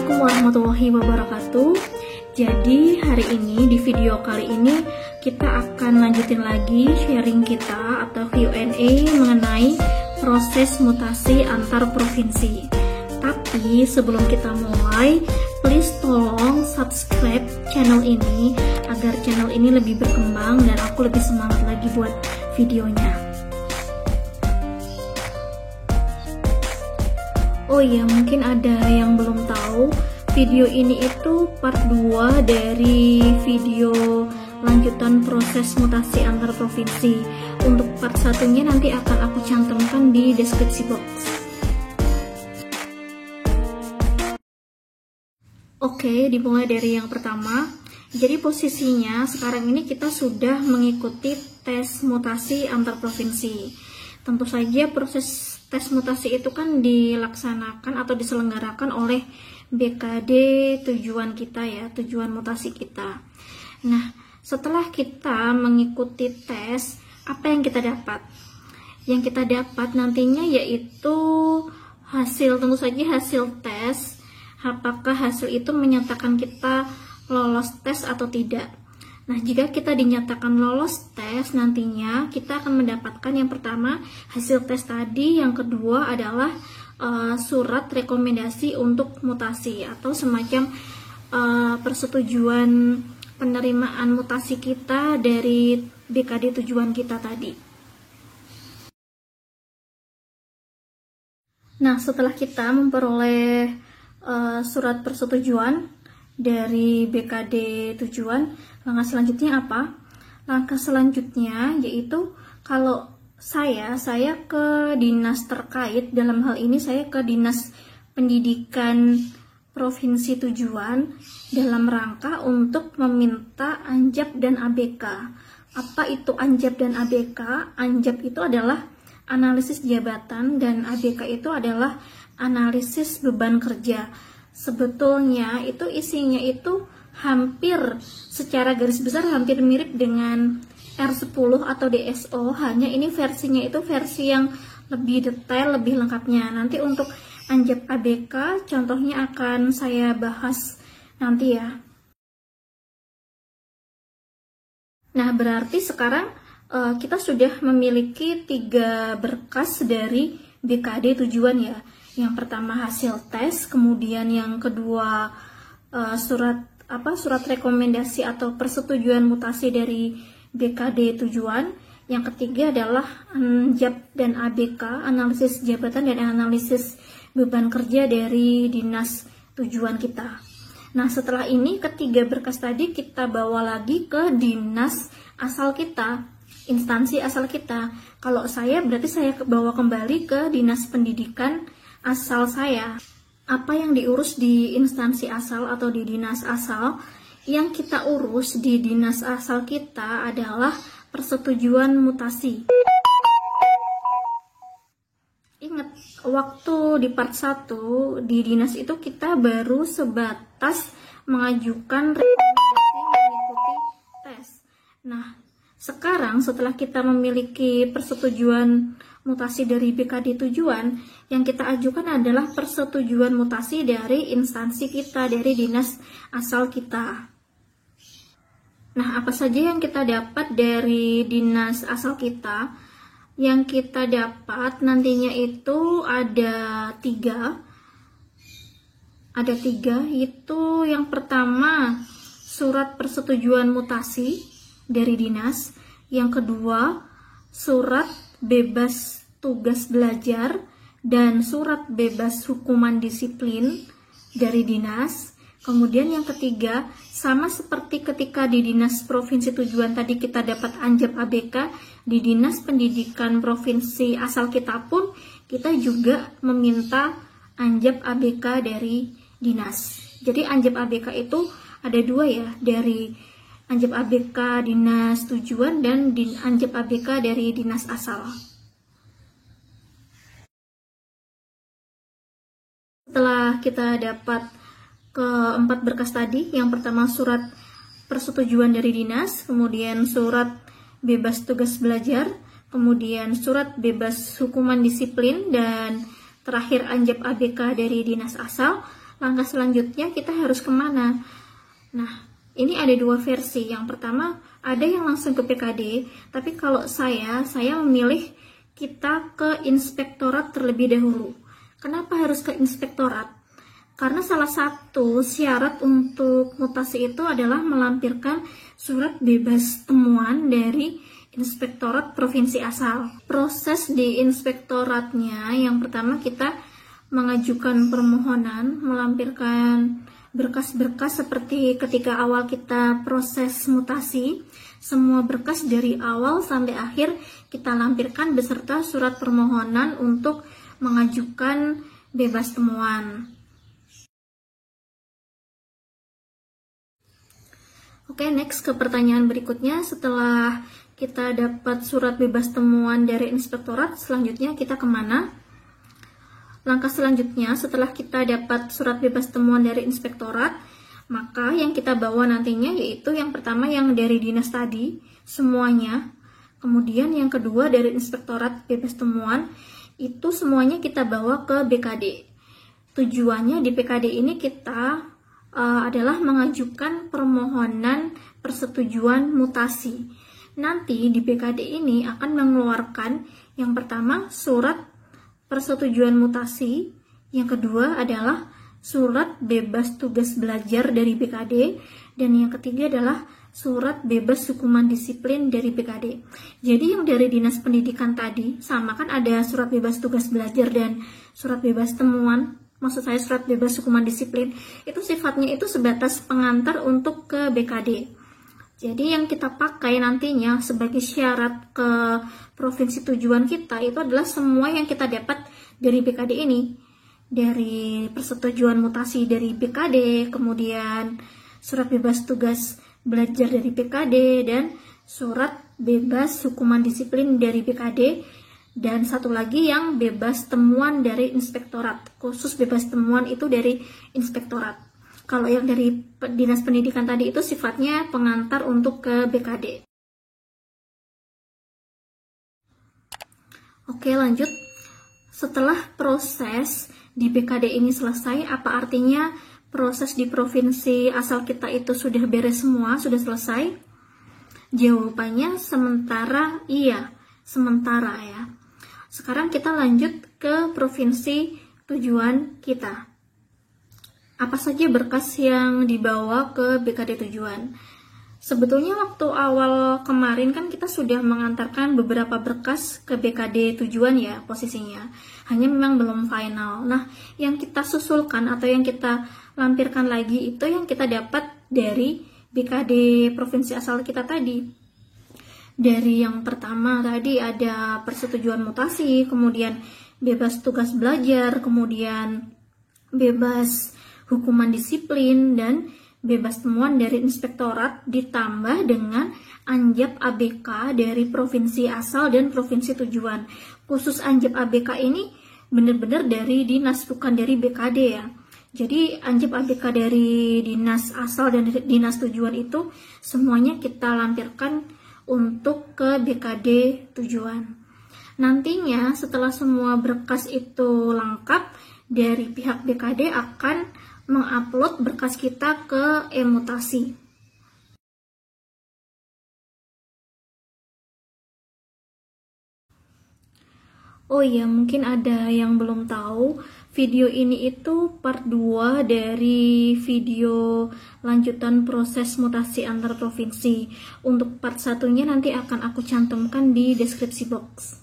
Assalamualaikum warahmatullahi wabarakatuh. Jadi hari ini, di video kali ini kita akan lanjutin lagi sharing kita atau Q&A mengenai proses mutasi antar provinsi. Tapi sebelum kita mulai, please tolong subscribe channel ini agar channel ini lebih berkembang dan aku lebih semangat lagi buat videonya. Oh iya, mungkin ada yang belum tahu, video ini itu part 2 dari video lanjutan proses mutasi antar provinsi. Untuk part satunya nanti akan aku cantumkan di deskripsi box. Oke, dimulai dari yang pertama. Jadi posisinya sekarang ini kita sudah mengikuti tes mutasi antar provinsi. Tentu saja proses tes mutasi itu kan dilaksanakan atau diselenggarakan oleh BKD tujuan kita ya, tujuan mutasi kita. Nah, setelah kita mengikuti tes, apa yang kita dapat? Yang kita dapat nantinya yaitu hasil, tentu saja hasil tes, apakah hasil itu menyatakan kita lolos tes atau tidak. Nah, jika kita dinyatakan lolos tes, nantinya kita akan mendapatkan yang pertama hasil tes tadi, yang kedua adalah surat rekomendasi untuk mutasi atau semacam persetujuan penerimaan mutasi kita dari BKD tujuan kita tadi. Nah, setelah kita memperoleh surat persetujuan dari BKD tujuan, langkah selanjutnya apa? Langkah selanjutnya yaitu kalau saya ke dinas terkait, dalam hal ini saya ke Dinas Pendidikan Provinsi tujuan dalam rangka untuk meminta ANJAP dan ABK. Apa itu ANJAP dan ABK? ANJAP itu adalah analisis jabatan dan ABK itu adalah analisis beban kerja. Sebetulnya itu isinya itu hampir secara garis besar hampir mirip dengan R10 atau DSO, hanya ini versinya itu versi yang lebih detail, lebih lengkapnya. Nanti untuk ANJAP ABK contohnya akan saya bahas nanti ya. Nah, berarti sekarang kita sudah memiliki 3 berkas dari BKD tujuan ya. Yang pertama hasil tes, kemudian yang kedua surat rekomendasi atau persetujuan mutasi dari BKD tujuan. Yang ketiga adalah ANJAP dan ABK, analisis jabatan dan analisis beban kerja dari dinas tujuan kita. Nah, setelah ini ketiga berkas tadi kita bawa lagi ke dinas asal kita, instansi asal kita. Kalau saya berarti saya bawa kembali ke dinas pendidikan asal saya. Apa yang diurus di instansi asal atau di dinas asal, yang kita urus di dinas asal kita adalah persetujuan mutasi. Ingat, waktu di part 1 di dinas itu kita baru sebatas mengajukan rekomendasi mengikuti tes. Nah, sekarang setelah kita memiliki persetujuan mutasi dari BKD tujuan, yang kita ajukan adalah persetujuan mutasi dari instansi kita, dari dinas asal kita. Nah, apa saja yang kita dapat dari dinas asal kita? Yang kita dapat nantinya itu ada 3. Ada 3, itu yang pertama surat persetujuan mutasi dari dinas, yang kedua surat bebas tugas belajar dan surat bebas hukuman disiplin dari dinas. Kemudian yang ketiga, sama seperti ketika di dinas provinsi tujuan tadi kita dapat ANJAP ABK, di dinas pendidikan provinsi asal kita pun kita juga meminta ANJAP ABK dari dinas. Jadi ANJAP ABK itu ada 2 ya, dari ANJAP ABK dinas tujuan dan ANJAP ABK dari dinas asal. Setelah kita dapat ke-4 berkas tadi, yang pertama surat persetujuan dari dinas, kemudian surat bebas tugas belajar, kemudian surat bebas hukuman disiplin, dan terakhir ANJAP ABK dari dinas asal. langkah selanjutnya kita harus kemana? Nah, ini ada dua versi. Yang pertama, ada yang langsung ke PKD, tapi kalau saya memilih kita ke inspektorat terlebih dahulu. Kenapa harus ke inspektorat? Karena salah satu syarat untuk mutasi itu adalah melampirkan surat bebas temuan dari inspektorat provinsi asal. Proses di inspektoratnya, yang pertama kita mengajukan permohonan, melampirkan berkas-berkas seperti ketika awal kita proses mutasi. Semua berkas dari awal sampai akhir kita lampirkan beserta surat permohonan untuk mengajukan bebas temuan. Oke, next ke pertanyaan berikutnya. Setelah kita dapat surat bebas temuan dari inspektorat, selanjutnya kita kemana? Langkah selanjutnya, setelah kita dapat surat bebas temuan dari inspektorat, maka yang kita bawa nantinya yaitu yang pertama yang dari dinas tadi, semuanya. Kemudian yang kedua dari inspektorat bebas temuan, itu semuanya kita bawa ke BKD. Tujuannya di BKD ini kita adalah mengajukan permohonan persetujuan mutasi. Nanti di BKD ini akan mengeluarkan yang pertama surat persetujuan mutasi, yang kedua adalah surat bebas tugas belajar dari BKD, dan yang ketiga adalah surat bebas hukuman disiplin dari BKD. Jadi yang dari dinas pendidikan tadi sama kan, ada surat bebas tugas belajar dan surat bebas temuan, maksud saya surat bebas hukuman disiplin, itu sifatnya itu sebatas pengantar untuk ke BKD. Jadi yang kita pakai nantinya sebagai syarat ke provinsi tujuan kita itu adalah semua yang kita dapat dari BKD ini. Dari persetujuan mutasi dari BKD, kemudian surat bebas tugas belajar dari BKD, dan surat bebas hukuman disiplin dari BKD, dan satu lagi yang bebas temuan dari inspektorat. Khusus bebas temuan itu dari inspektorat. Kalau yang dari dinas pendidikan tadi itu sifatnya pengantar untuk ke BKD. Oke, lanjut. Setelah proses di BKD ini selesai, apa artinya proses di provinsi asal kita itu sudah beres semua, sudah selesai? Jawabannya sementara iya, sementara ya. Sekarang kita lanjut ke provinsi tujuan kita. Apa saja berkas yang dibawa ke BKD tujuan? Sebetulnya waktu awal kemarin kan kita sudah mengantarkan beberapa berkas ke BKD tujuan ya posisinya. Hanya memang belum final. Nah, yang kita susulkan atau yang kita lampirkan lagi itu yang kita dapat dari BKD provinsi asal kita tadi. Dari yang pertama tadi ada persetujuan mutasi, kemudian bebas tugas belajar, kemudian bebas hukuman disiplin, dan bebas temuan dari inspektorat ditambah dengan anjab ABK dari provinsi asal dan provinsi tujuan. Khusus anjab ABK ini benar-benar dari dinas, bukan dari BKD ya. Jadi anjab ABK dari dinas asal dan dinas tujuan itu semuanya kita lampirkan untuk ke BKD tujuan. Nantinya setelah semua berkas itu lengkap, dari pihak BKD akan mengupload berkas kita ke e-mutasi. Oh iya, mungkin ada yang belum tahu, video ini itu part 2 dari video lanjutan proses mutasi antar provinsi. Untuk part satunya nanti akan aku cantumkan di deskripsi box.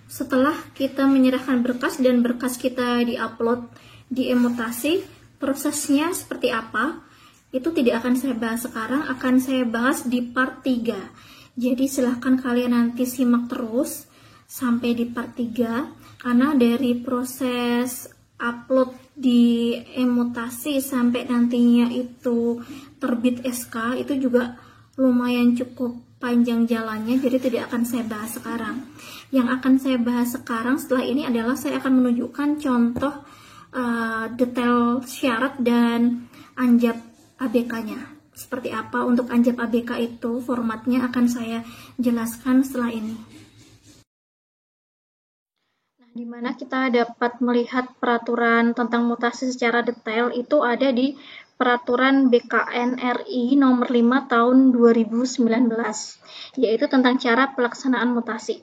Setelah kita menyerahkan berkas dan berkas kita diupload di e-mutasi, prosesnya seperti apa? Itu tidak akan saya bahas sekarang, akan saya bahas di part 3. Jadi silahkan kalian nanti simak terus sampai di part 3, karena dari proses upload di e-mutasi sampai nantinya itu terbit SK itu juga lumayan cukup panjang jalannya, jadi tidak akan saya bahas sekarang. Yang akan saya bahas sekarang setelah ini adalah saya akan menunjukkan contoh detail syarat dan anjab ABK-nya. Seperti apa untuk anjab ABK itu, formatnya akan saya jelaskan setelah ini. Nah, di mana kita dapat melihat peraturan tentang mutasi secara detail itu ada di Peraturan BKN RI nomor 5 tahun 2019, yaitu tentang cara pelaksanaan mutasi.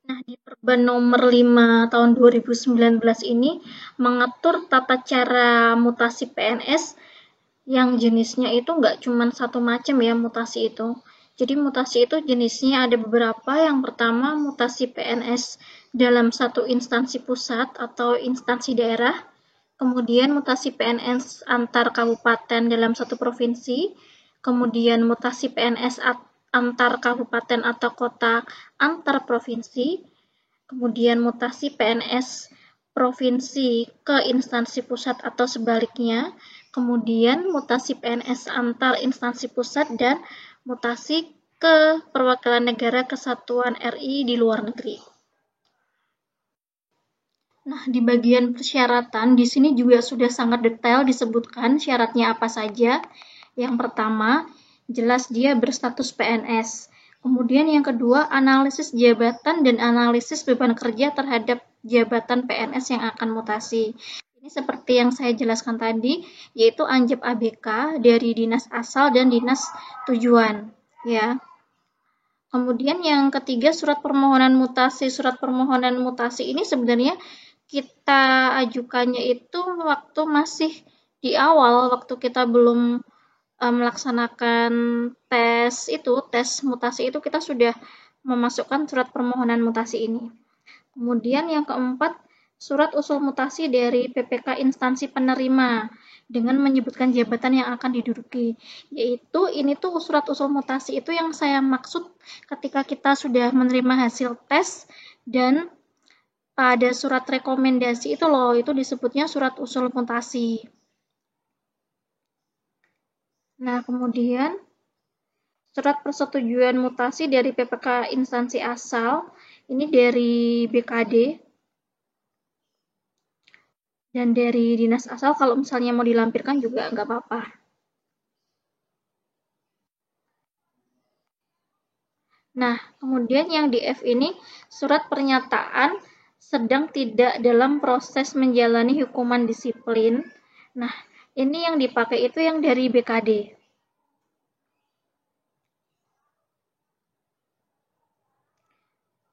Nah, di Perban nomor 5 tahun 2019 ini mengatur tata cara mutasi PNS yang jenisnya itu nggak cuma satu macam ya mutasi itu. Jadi mutasi itu jenisnya ada beberapa. Yang pertama mutasi PNS dalam satu instansi pusat atau instansi daerah. Kemudian mutasi PNS antar kabupaten dalam satu provinsi. Kemudian mutasi PNS antar kabupaten atau kota antar provinsi. Kemudian mutasi PNS provinsi ke instansi pusat atau sebaliknya, kemudian mutasi PNS antar instansi pusat dan mutasi ke perwakilan negara kesatuan RI di luar negeri. Nah, di bagian persyaratan di sini juga sudah sangat detail disebutkan syaratnya apa saja. Yang pertama, jelas dia berstatus PNS. Kemudian yang kedua, analisis jabatan dan analisis beban kerja terhadap jabatan PNS yang akan mutasi. Ini seperti yang saya jelaskan tadi, yaitu anjab ABK dari dinas asal dan dinas tujuan, ya. Kemudian yang ketiga, surat permohonan mutasi. Surat permohonan mutasi ini sebenarnya kita ajukannya itu waktu masih di awal, waktu kita belum melaksanakan tes mutasi itu kita sudah memasukkan surat permohonan mutasi ini. Kemudian yang keempat, surat usul mutasi dari PPK instansi penerima dengan menyebutkan jabatan yang akan diduduki. Yaitu ini tuh surat usul mutasi itu yang saya maksud ketika kita sudah menerima hasil tes dan pada surat rekomendasi itu loh, itu disebutnya surat usul mutasi. Nah, kemudian surat persetujuan mutasi dari PPK instansi asal, ini dari BKD, dan dari dinas asal kalau misalnya mau dilampirkan juga nggak apa-apa. Nah, kemudian yang di F ini surat pernyataan sedang tidak dalam proses menjalani hukuman disiplin. Nah, ini yang dipakai itu yang dari BKD.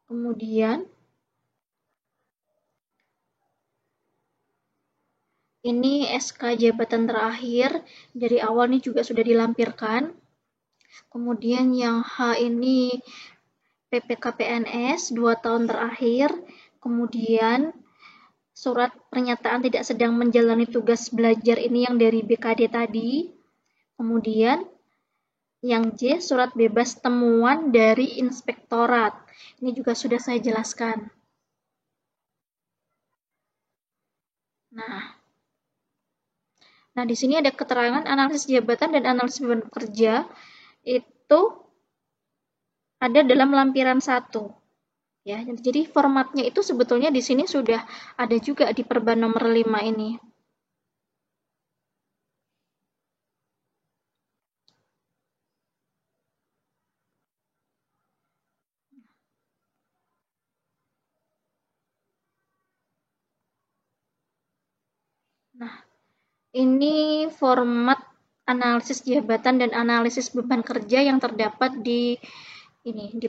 Kemudian ini SK jabatan terakhir dari awal ini juga sudah dilampirkan. Kemudian yang H ini PPK PNS 2 tahun terakhir. Kemudian surat pernyataan tidak sedang menjalani tugas belajar ini yang dari BKD tadi. Kemudian yang J, surat bebas temuan dari inspektorat. Ini juga sudah saya jelaskan. Nah, di sini ada keterangan analisis jabatan dan analisis beban kerja itu ada dalam lampiran 1. Ya, jadi formatnya itu sebetulnya di sini sudah ada juga di Perban nomor 5 ini. Nah, ini format analisis jabatan dan analisis beban kerja yang terdapat di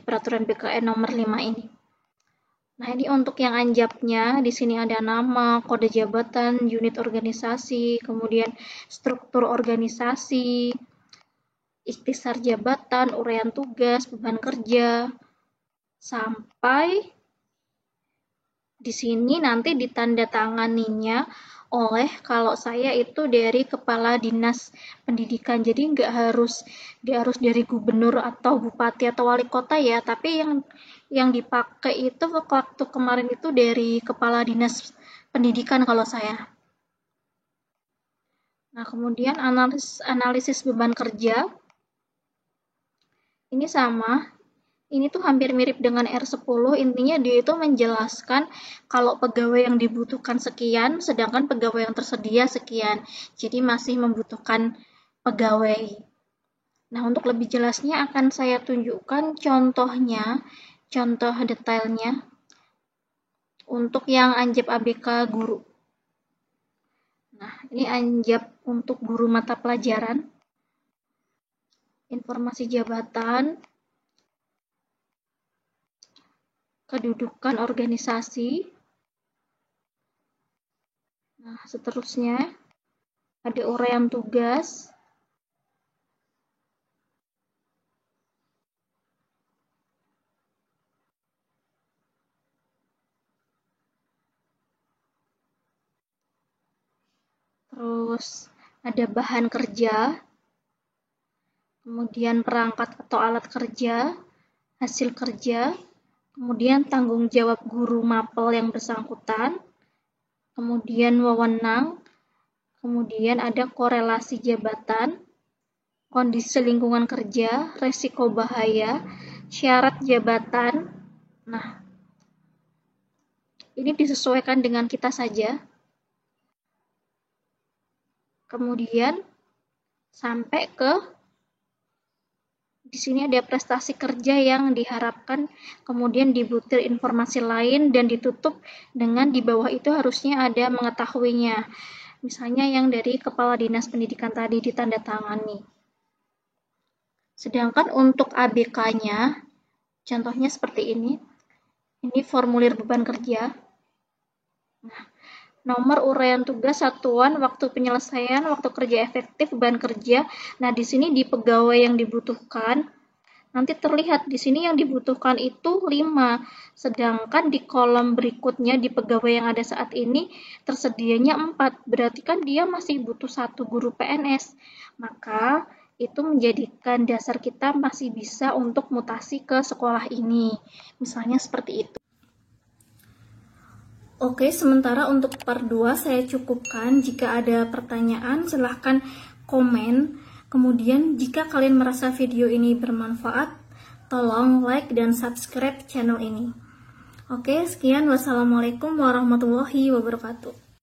peraturan BKN nomor 5 ini. Nah, ini untuk yang anjabnya, di sini ada nama, kode jabatan, unit organisasi, kemudian struktur organisasi, ikhtisar jabatan, uraian tugas, beban kerja, sampai di sini nanti ditandatanganinya oleh kalau saya itu dari kepala dinas pendidikan. Jadi nggak harus dari gubernur atau bupati atau wali kota ya, tapi yang dipakai itu waktu kemarin itu dari kepala dinas pendidikan kalau saya. Nah, kemudian analisis beban kerja ini sama. Ini tuh hampir mirip dengan R10, intinya dia itu menjelaskan kalau pegawai yang dibutuhkan sekian, sedangkan pegawai yang tersedia sekian. Jadi masih membutuhkan pegawai. Nah, untuk lebih jelasnya akan saya tunjukkan contohnya, contoh detailnya untuk yang Anjab ABK guru. Nah, ini Anjab untuk guru mata pelajaran, informasi jabatan, kedudukan organisasi. Nah, seterusnya ada uraian tugas, terus ada bahan kerja, kemudian perangkat atau alat kerja, hasil kerja, kemudian tanggung jawab guru mapel yang bersangkutan, kemudian wewenang, kemudian ada korelasi jabatan, kondisi lingkungan kerja, resiko bahaya, syarat jabatan. Nah, ini disesuaikan dengan kita saja. Kemudian sampai ke di sini ada prestasi kerja yang diharapkan, kemudian dibutir informasi lain dan ditutup dengan di bawah itu harusnya ada mengetahuinya. Misalnya yang dari Kepala Dinas Pendidikan tadi ditandatangani. Sedangkan untuk ABK-nya, contohnya seperti ini. Ini formulir beban kerja. Nah, nomor uraian tugas, satuan, waktu penyelesaian, waktu kerja efektif, beban kerja. Nah, di sini di pegawai yang dibutuhkan, nanti terlihat di sini yang dibutuhkan itu 5, sedangkan di kolom berikutnya di pegawai yang ada saat ini tersedianya 4, berarti kan dia masih butuh 1 guru PNS. Maka itu menjadikan dasar kita masih bisa untuk mutasi ke sekolah ini. Misalnya seperti itu. Oke, sementara untuk part 2 saya cukupkan. Jika ada pertanyaan, silahkan komen. Kemudian, jika kalian merasa video ini bermanfaat, tolong like dan subscribe channel ini. Oke, sekian. Wassalamualaikum warahmatullahi wabarakatuh.